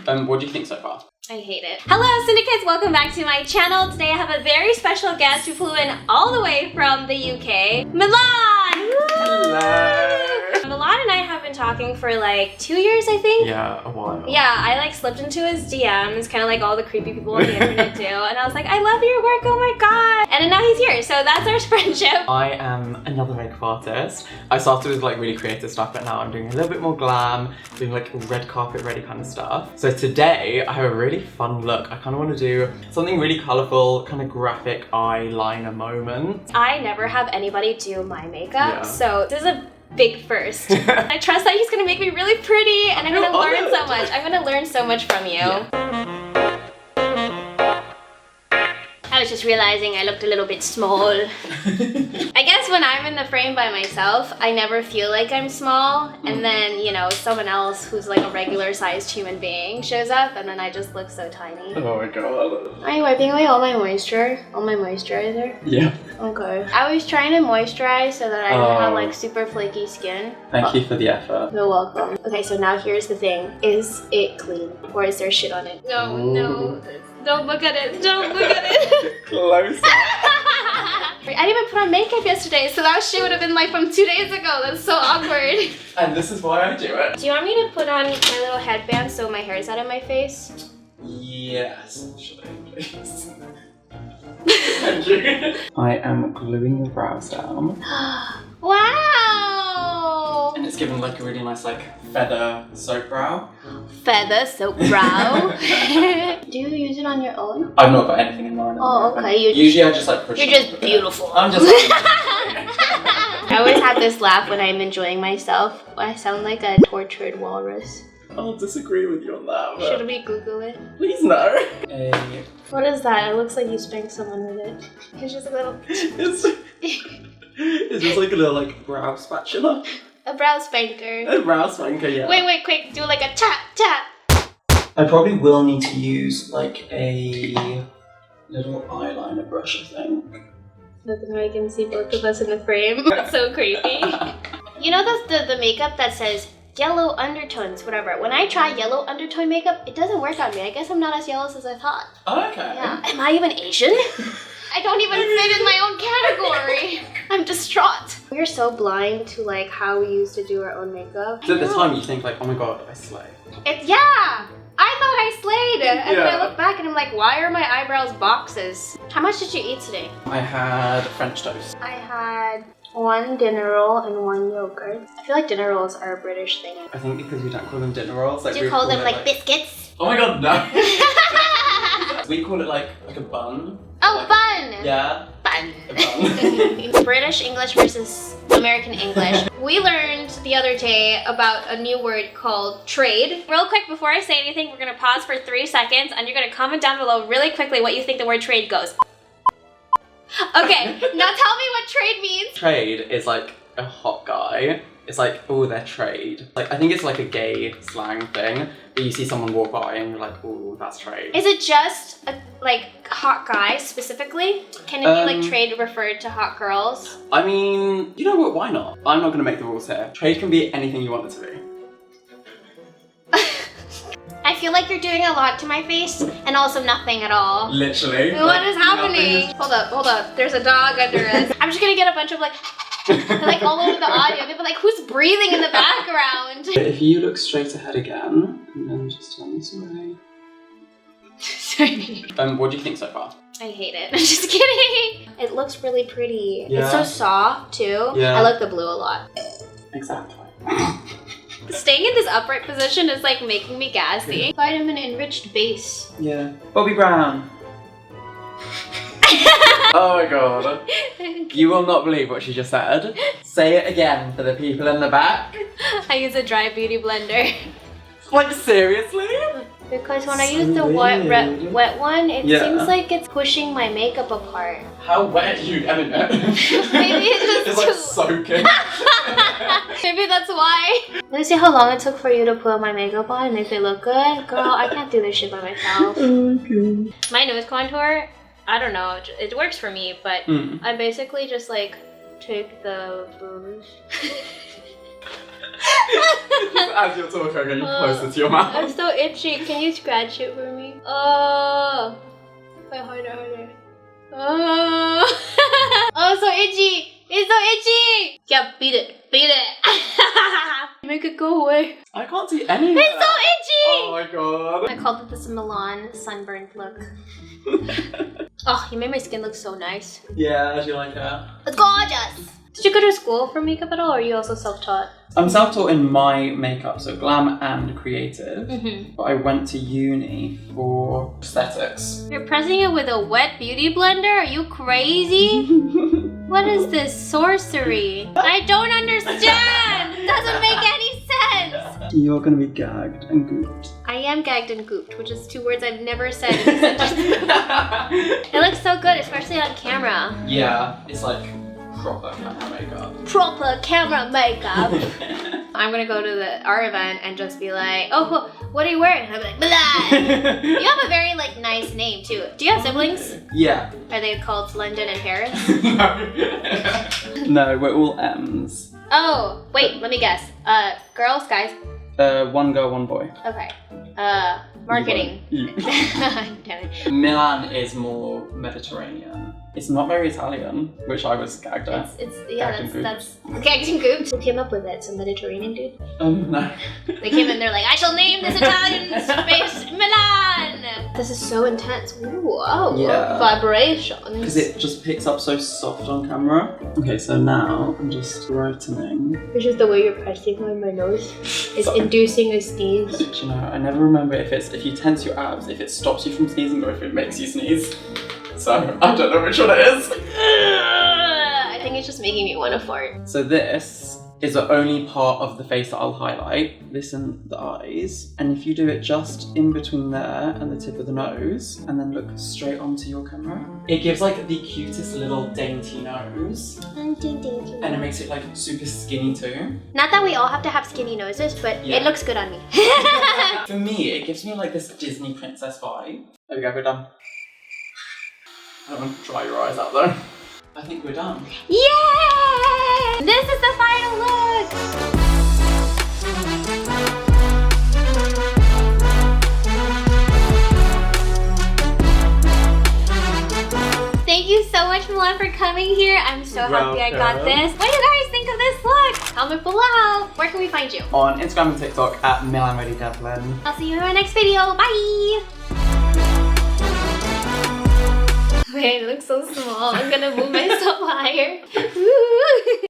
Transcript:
What do you think so far? I hate it. Hello, Syndicates! Welcome back to my channel. Today I have a very special guest who flew in all the way from the UK, Milan! Hello! Milan and I have been talking for like 2 years, I think. Yeah, a while. Yeah, I like slipped into his DMs, kind of like all the creepy people on the internet do, and I was like, I love your work, oh my god! And then now he's here, so that's our friendship. I am another makeup artist. I started with like really creative stuff, but now I'm doing a little bit more glam, doing like red carpet ready kind of stuff. So today I have a really fun look. I kind of want to do something really colourful, kind of graphic eyeliner moment. I never have anybody do my makeup, so this is a big first. I trust that he's gonna make me really pretty and I'm gonna learn so much. I'm gonna learn so much from you. Yeah. I was just realizing I looked a little bit small. I guess when I'm in the frame by myself, I never feel like I'm small. And then, you know, someone else who's like a regular sized human being shows up and then I just look so tiny. Oh my god. Are you wiping away all my moisture? All my moisturizer? Yeah. Okay. I was trying to moisturize so that I don't have like super flaky skin. Thank you for the effort. You're welcome. Okay, so now here's the thing. Is it clean? Or is there shit on it? No, no. Don't look at it. Don't look at it. Closer. I didn't even put on makeup yesterday, so that shit would have been like from 2 days ago. That's so awkward. And this is why I do it. Do you want me to put on my little headband so my hair is out of my face? Yes, should I please? Thank you. I am gluing your brows down. Wow! And it's given like a really nice like feather soap brow. Feather soap brow? Do you use it on your own? I've not got anything in mind. Oh, okay. Usually I just like push You're just beautiful. I'm just I always have this laugh when I'm enjoying myself. I sound like a tortured walrus. I'll disagree with you on that. But should we Google it? Please no. What is that? It looks like you spanked someone with it. It's just a little... It's just like a little like brow spatula. A brow spanker. A brow spanker, yeah. Wait, quick. Do like a tap, tap. I probably will need to use like a little eyeliner brush, I think. Look at how I can see both of us in the frame. It's so creepy. You know the makeup that says yellow undertones, whatever. When I try yellow undertone makeup, it doesn't work on me. I guess I'm not as yellow as I thought. Oh, okay. Yeah. Am I even Asian? I don't even fit in my own category. I'm distraught. We're so blind to like how we used to do our own makeup. So at the time you think like, oh my god, I slay. Yeah! I thought I slayed. And then I look back and I'm like, why are my eyebrows boxes? How much did you eat today? I had French toast. I had 1 dinner roll and 1 yogurt. I feel like dinner rolls are a British thing. I think because we don't call them dinner rolls. Like, do you call them like biscuits? Oh my god, no. We call it like a bun. Oh, like, bun! Yeah. Bun. A bun. British English versus American English. We learned the other day about a new word called trade. Real quick, before I say anything, we're gonna pause for 3 seconds and you're gonna comment down below really quickly what you think the word trade goes. Okay, now tell me what trade means. Trade is like a hot guy. It's like, oh, they're trade. Like, I think it's like a gay slang thing. But you see someone walk by and you're like, oh, that's trade. Is it just a hot guy specifically? Can it be like trade referred to hot girls? I mean, you know what, why not? I'm not gonna make the rules here. Trade can be anything you want it to be. I feel like you're doing a lot to my face and also nothing at all. Literally. What is happening? Hold up. There's a dog under us. I'm just gonna get a bunch of like all over the audio. They'll be like, who's breathing in the background? If you look straight ahead again, and then just turn this way. Sorry. What do you think so far? I hate it. I'm just kidding. It looks really pretty. Yeah. It's so soft too. Yeah. I like the blue a lot. Exactly. Staying in this upright position is like making me gassy. Vitamin enriched base. Yeah. Bobby Brown. Oh my god. You will not believe what she just said. Say it again for the people in the back. I use a dry beauty blender. Like, seriously? Because when I use the wet one, it seems like it's pushing my makeup apart. How wet are you getting it? Maybe it's just it's like soaking. Maybe that's why. Let me see how long it took for you to put my makeup on and make it look good. Girl, I can't do this shit by myself. Okay. My nose contour, I don't know, it works for me, but I basically just like take the blush. As you're talking, I'm getting closer to your mouth. I'm so itchy. Can you scratch it for me? Oh. Wait, harder. Oh. Oh, so itchy. It's so itchy. Yeah, beat it. Make it go away. I can't see any of It's that. so itchy. Oh my god. I called it this Milan sunburned look. Oh, you made my skin look so nice. Yeah, as you like that. It's gorgeous. Did you go to school for makeup at all, or are you also self-taught? I'm self-taught in my makeup, so glam and creative. Mm-hmm. But I went to uni for aesthetics. You're pressing it with a wet beauty blender? Are you crazy? What is this sorcery? I don't understand! Doesn't make any sense! You're gonna be gagged and gooped. I am gagged and gooped, which is 2 words I've never said in a sentence. It looks so good, especially on camera. Yeah, it's like proper camera makeup. Proper camera makeup. I'm gonna go to our event and just be like, oh, what are you wearing? And I'm like, blah. You have a very like nice name too. Do you have siblings? Yeah. Are they called London and Paris? No, we're all M's. Oh, wait, let me guess. Girls, guys? One girl, one boy. Okay. Marketing. Damn it. Milan is more Mediterranean. It's not very Italian, which I was gagged at. That's gagged and gooped. Who came up with it? Some Mediterranean dude? No. They came in, they're like, I shall name this Italian space Milan! This is so intense. Ooh, wow. Yeah. Vibrations. Because it just picks up so soft on camera. Okay, so now I'm just brightening. Which is the way you're pressing on my nose. It's inducing a sneeze. Do you know, I never remember if you tense your abs, if it stops you from sneezing or if it makes you sneeze. So, I don't know which one it is. I think it's just making me want to fart. So this is the only part of the face that I'll highlight. This and the eyes. And if you do it just in between there and the tip of the nose, and then look straight onto your camera, it gives like the cutest little dainty nose. And it makes it like super skinny too. Not that we all have to have skinny noses, but Yeah. it looks good on me. For me, it gives me like this Disney princess vibe. There we go, we're done. I don't want to dry your eyes out though. I think we're done. Yay! This is the final look! Thank you so much, Milan, for coming here. I'm so happy I got this. What do you guys think of this look? Comment below. Where can we find you? On Instagram and TikTok at Milan Reddy Devlin. I'll see you in my next video. Bye! Wait, it looks so small. I'm gonna move myself higher. Woo!